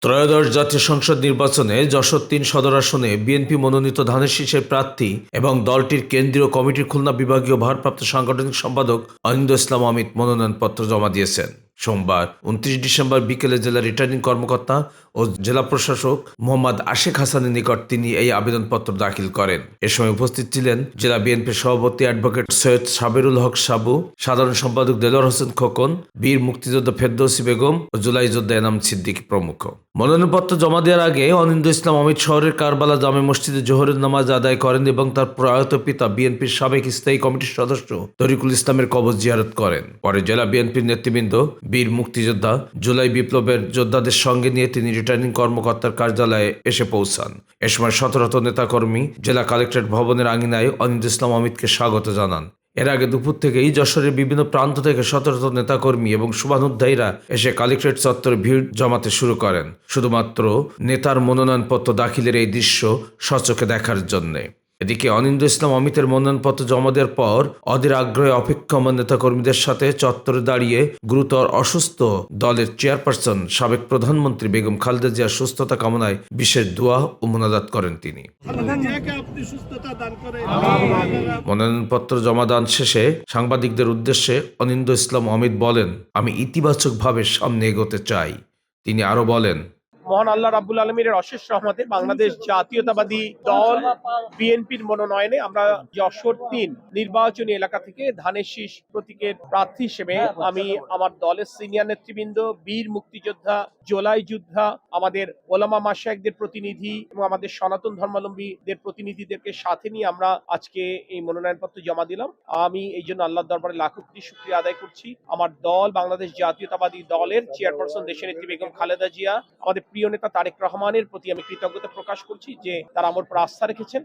ত্রয়োদশ জাতীয় সংসদ নির্বাচনে যশোর-৩ সদর আসনে বিএনপি মনোনীত ধানের শীষের প্রার্থী এবং দলটির কেন্দ্রীয় কমিটির খুলনা বিভাগীয় ভারপ্রাপ্ত সাংগঠনিক সম্পাদক অনিন্দ্য ইসলাম অমিত মনোনয়নপত্র জমা দিয়েছেন। সোমবার ২৯ ডিসেম্বর বিকেলে জেলা রিটার্নিং কর্মকর্তা ও জেলা প্রশাসক মোহাম্মদ আশিক হাসানের নিকট তিনি এই আবেদনপত্র দাখিল করেন। এ সময় উপস্থিত ছিলেন জেলা বিএনপির সভাপতি অ্যাডভোকেট সৈয়দ সাবেরুল হক সাবু, সাধারণ সম্পাদক দেলোয়ার হোসেন খোকন, বীর মুক্তিযোদ্ধা ফেরদৌসী বেগম ও জুলাই যোদ্ধা এনাম সিদ্দিকী প্রমুখ। মনোনয়নপত্র জমা দেওয়ার আগে অনিন্দ্য ইসলাম অমিত শহরের কারবালা জামে মসজিদে জোহরের নামাজ আদায় করেন এবং তার প্রয়াত পিতা বিএনপির সাবেক স্থায়ী কমিটির সদস্য তরিকুল ইসলামের কবর জিয়ারত করেন। পরে জেলা বিএনপির নেতৃবৃন্দ, বীর মুক্তিযোদ্ধা, জুলাই বিপ্লবের যোদ্ধাদের সঙ্গে নিয়ে তিনি রিটার্নিং কর্মকর্তার কার্যালয়ে এসে পৌঁছান। এ সময় শত নেতাকর্মী জেলা কালেক্টরেট ভবনের আঙিনায় অনিন্দ্য ইসলাম অমিতকে স্বাগত জানান। এর আগে দুপুর থেকেই যশোরের বিভিন্ন প্রান্ত থেকে শত নেতাকর্মী এবং শুভানুধ্যায়ীরা এসে কালেক্টরেট চত্বরে ভিড় জমাতে শুরু করেন, শুধুমাত্র নেতার মনোনয়নপত্র দাখিলের এই দৃশ্য স্বচক্ষে দেখার জন্যে। এদিকে অনিন্দ্য ইসলাম অমিতের মনোনয়নপত্র জমা দেওয়ার পর অধীর আগ্রহে অপেক্ষমান নেতাকর্মীদের সাথে চত্বরে দাঁড়িয়ে গুরুতর অসুস্থ দলের চেয়ারপারসন সাবেক প্রধানমন্ত্রী বেগম খালেদা জিয়ার সুস্থতা কামনায় বিশেষ দোয়া ও মোনাজাত করেন তিনি। মনোনয়নপত্র জমাদান শেষে সাংবাদিকদের উদ্দেশ্যে অনিন্দ্য ইসলাম অমিত বলেন, আমি ইতিবাচকভাবে সামনে এগোতে চাই। তিনি আরো বলেন, মহান আল্লাহ রাব্বুল আলমীর অশেষ রহমতে বাংলাদেশ জাতীয়তাবাদী দল বিএনপির মনোনয়নে আমরা যশোর-৩ নির্বাচনী এলাকা থেকে ধানের শীষ প্রতীকের প্রার্থী হিসেবে আমি আমার দলের সিনিয়র নেতৃবৃন্দ, বীর মুক্তিযোদ্ধা, জুলাই যোদ্ধা, আমাদের ওলামা মাশায়েখদের প্রতিনিধি এবং আমাদের সনাতন ধর্মাবলম্বীদের প্রতিনিধিদেরকে সাথে নিয়ে আমরা আজকে এই মনোনয়নপত্র জমা দিলাম। আমি এই জন্য আল্লাহর দরবারে লাখো কোটি শুকরিয়া আদায় করছি। আমার দল বাংলাদেশ জাতীয়তাবাদী দলের চেয়ারপারসন দেশনেত্রী বেগম খালেদা জিয়া, আমাদের প্রিয় নেতা তারেক রহমানের প্রতি আমি কৃতজ্ঞতা প্রকাশ করছি যে তারা আমার উপর আস্থা রেখেছেন।